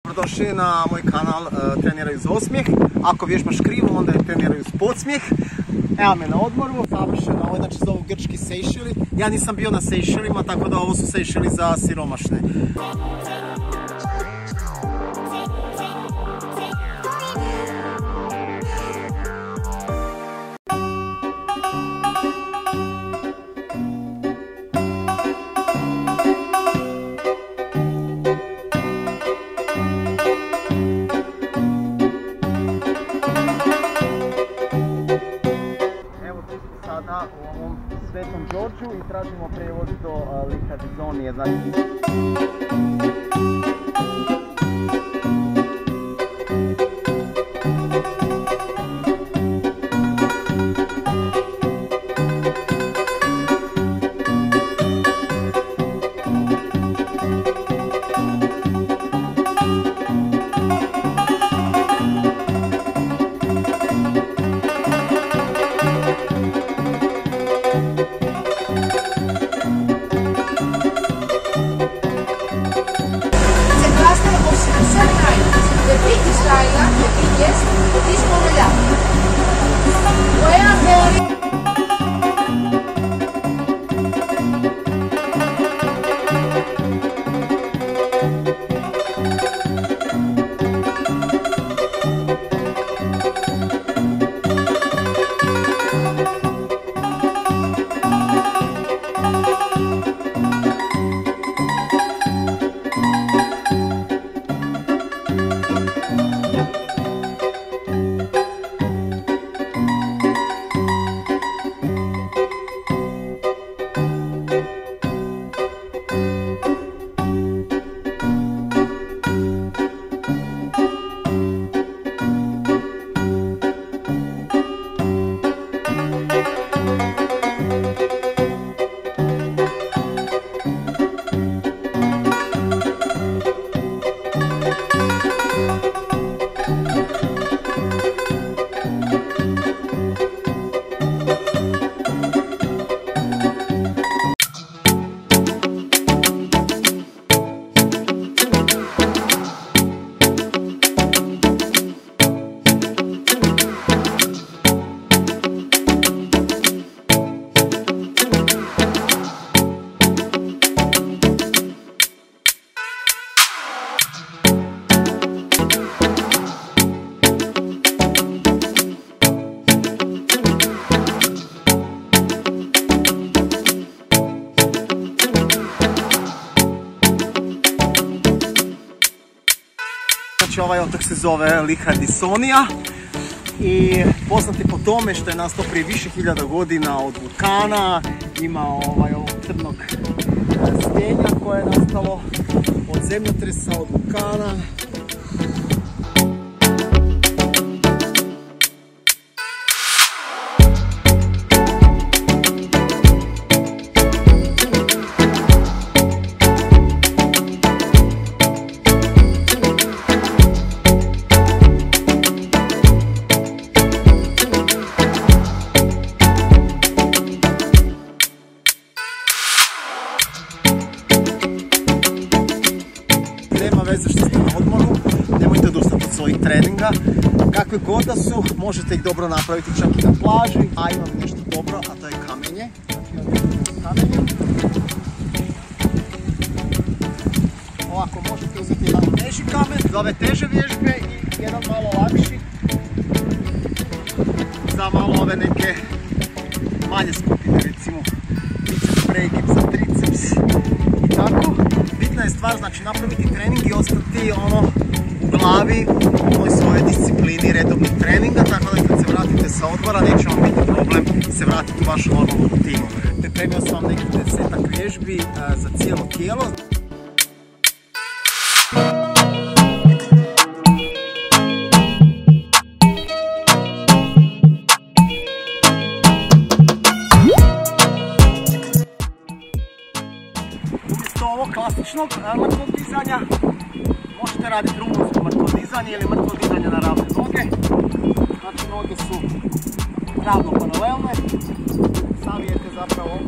Dobrodošli na moj kanal Treniraju za osmijeh. Ako vježbaš krivo, onda je treniraju s podsmijeh. Evo me na odmoru, savršeno, ovo znači zovu grčki Sejšeli. Ja nisam bio na Sejšelima, tako da ovo su Sejšeli za siromašne. Sada u ovom Svetom Đorđu i tražimo prevoz do Likadizonije. The biggest island, the biggest, is Monella. Where there ovaj otok se zove Likadizonija i poznat je po tome što je nastao prije više hiljada godina od vulkana. Ima ovog crnog stjenja koje je nastalo od zemljotresa, od vulkana. Nema veze što ste na odmoru, nemojte odustati od svojih treninga. Kakve god da su, možete ih dobro napraviti čak i na plaži. A imam nešto dobro, a to je kamenje. Ovako, možete uzeti jedan teži kamen za ove teže vježbe i jedan malo lakši za malo ove neke manje skupine, recimo biceps break za triceps i tako. Bitna je stvar, znači napraviti trening i ostati u glavi u ovoj svojoj disciplini redovnih treninga, tako da kad se vratite sa odmora neće vam biti problem se vratiti u vašu normalnu rutinu. Pripremio sam vam nekih 10-ak vježbi za cijelo tijelo. Umjesto ovog klasičnog mrtvog dizanja možete raditi rumunsko mrtvo dizanje ili mrtvo dizanje na ravne noge. Znači noge su ravno paralelne, savijete zapravo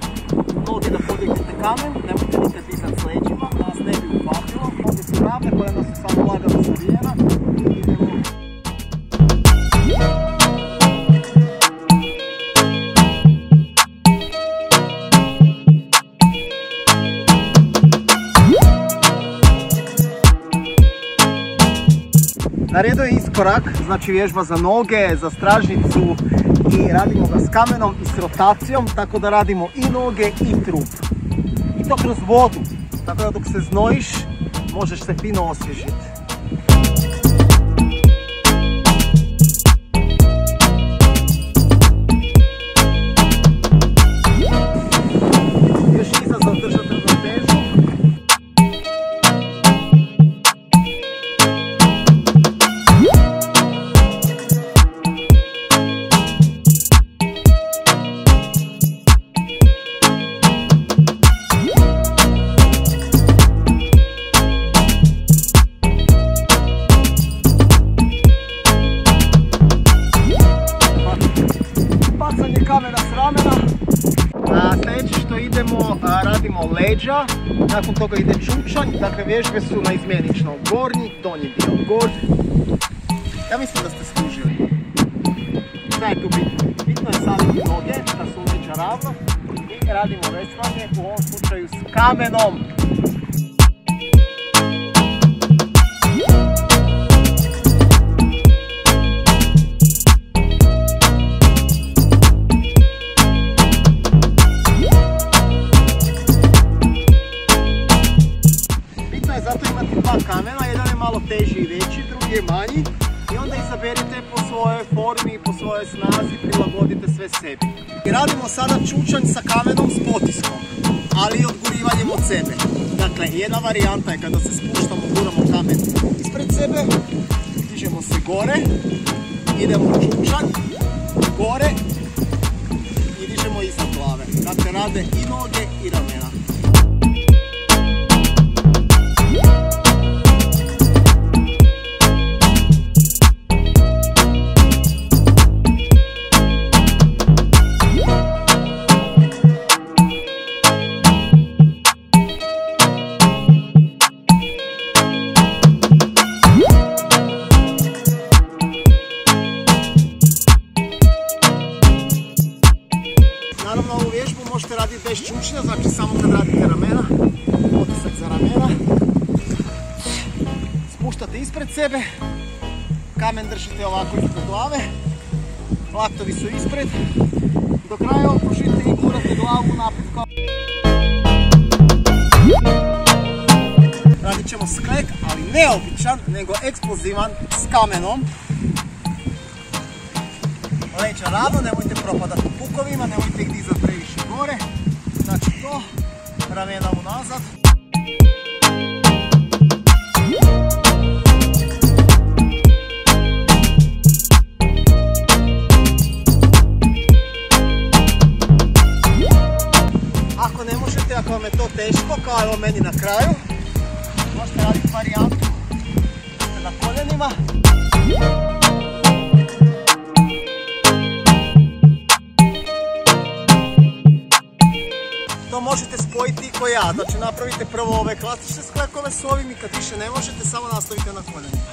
noge da podignete kamen, nemojte nikad dizati s leđima, da vas ne bi upapilo, noge su pravde, koljena su samo lagano zavijena. Idemo. Na redu je iskorak, znači vježba za noge, za stražnicu i radimo ga s kamenom i s rotacijom, tako da radimo i noge i trup. I to kroz vodu, tako da dok se znojiš možeš se fino osvježiti. Još izazov držati ravnotežu. Kamena s ramena. Sljedeće što idemo, radimo leđa, nakon toga ide čučanj, dakle vježbe su naizmjenično gornji, donji dio, gornji. Ja mislim da ste skužili. Šta je tu bitno? Bitno je saviti noge, da su leđa ravno i radimo veslanje, u ovom slučaju s kamenom. Kamena, jedan je malo teži i veći, drugi je manji i onda izaberite po svojoj formi, po svojoj snazi, prilagodite sve sebi. I radimo sada čučanj sa kamenom s potiskom, ali i odgurivanjem od sebe. Dakle, jedna varijanta je kada se spuštamo, guramo kamen ispred sebe, dižemo se gore, idemo čučanj, gore i dižemo iznad glave. Dakle, rade i noge i ramena. Naravno, ovu vježbu možete raditi bez čučnja, znači samo kad radite ramena, potisak za ramena. Spuštate ispred sebe, kamen držite ovako ispred glave, laktovi su ispred, do kraja opružite i gurate glavu naprijed kao... Radit ćemo sklek, ali ne običan, nego eksplozivan s kamenom. Leđa ravno, nemojte propadati u pukovima, nemojte ih dizati previše gore. Znači to, ramena unazad. Ako ne možete, ako vam je to teško, kao evo meni na kraju, možete raditi varijantu na koljenima. To možete spojiti i ko ja, znači napravite prvo ove klasične sklekove s ovim i kad više ne možete, samo nastavite na koljenima.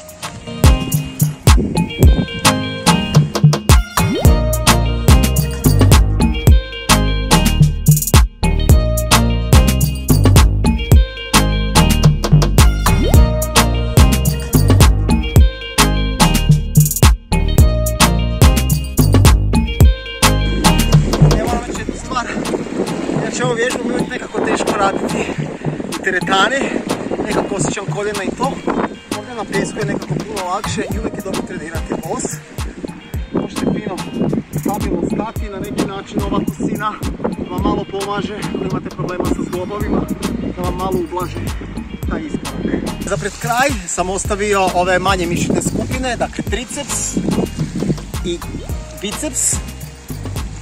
Znači ovu vježbu mi uvijek nekako teško raditi u teretani, nekako osjećam koljena i to. Ovdje na pjesku je nekako puno lakše i uvijek je dobro trenirati bos. Možete fino stabilno stati, na neki način ova kosina vam malo pomaže ako imate problema sa zglobovima, da vam malo ublaži taj iskorak. Za pred kraj sam ostavio ove manje mišićne skupine, dakle triceps i biceps,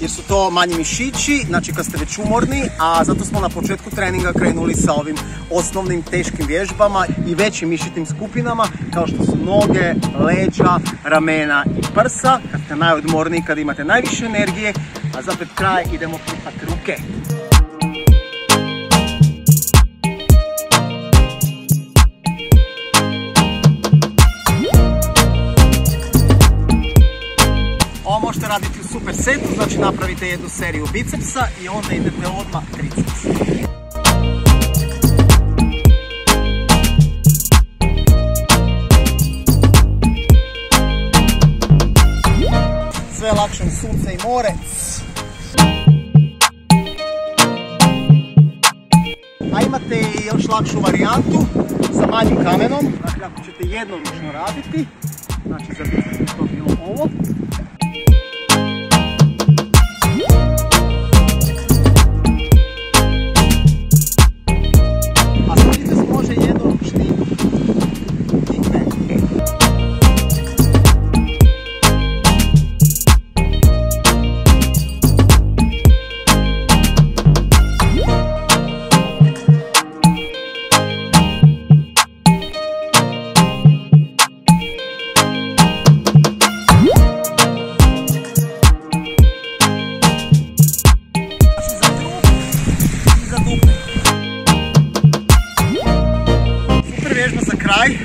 jer su to manji mišići, znači kad ste već umorni, a zato smo na početku treninga krenuli sa ovim osnovnim teškim vježbama i većim mišićnim skupinama, kao što su noge, leđa, ramena i prsa, kad ste najodmorniji, kad imate najviše energije, a za pred kraj idemo pipati ruke. možete raditi u super setu, znači napravite jednu seriju bicepsa i onda idete odmah triceps. Sve lakše sunce i morec. A imate i još lakšu varijantu sa manjim kamenom. Dakle, ako ćete jednoručno raditi, znači za biceps to bilo ovo. A sa biceps može jednoručni kickback. Za kraj,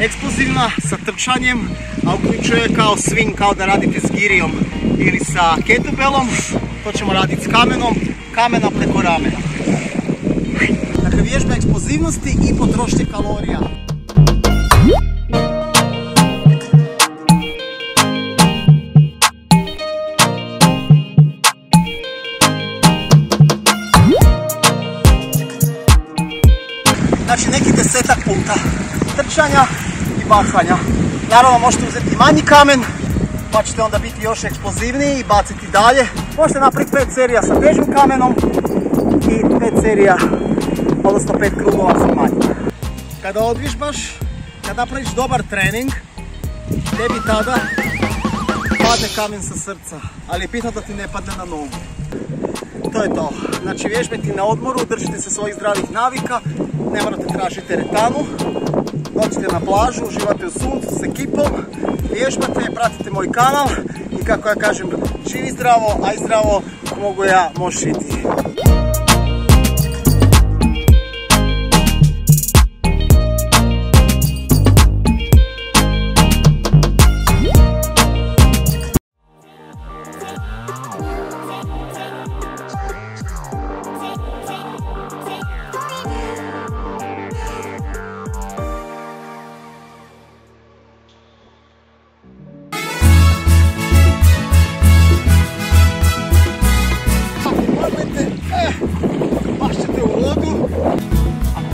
eksplozivna sa trčanjem, a uključuje kao swing, kao da radite s girijom ili sa kettlebellom. To ćemo raditi s kamenom, kamena preko ramena. Dakle, vježba eksplozivnosti i potrošnje kalorija. Znači neki 10-ak puta trčanja i bacanja. Naravno možete uzeti manji kamen, pa ćete onda biti još eksplozivniji i baciti dalje. Možete napraviti 5 serija sa težim kamenom i 5 serija, odnosno 5 krugova sa manjim. Kada odvježbaš, kad napraviš dobar trening, tebi tada padne kamen sa srca, ali je bitno da ti ne padne na nogu. To je to. Znači vježbajte na odmoru, držite se svojih zdravih navika, ne morate tražiti teretanu, dođite na plažu, uživate u suncu s ekipom, vježbate, pratite moj kanal i kako ja kažem, živi zdravo, a i zdravo mogu ja, možeš i ti.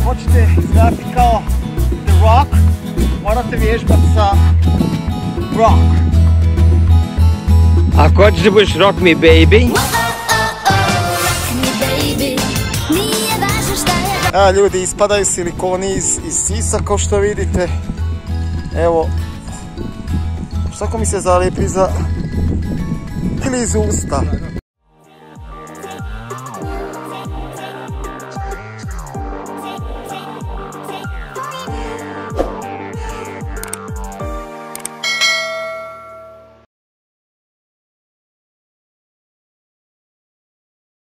Hoćete izgledati kao The Rock, morate vježbati sa Rock. Ako hoćeš da budeš Rock Me Baby. Ljudi, ispadaju silikoni iz sisa kao što vidite. Evo, što mi se zalijepi za ili iz usta.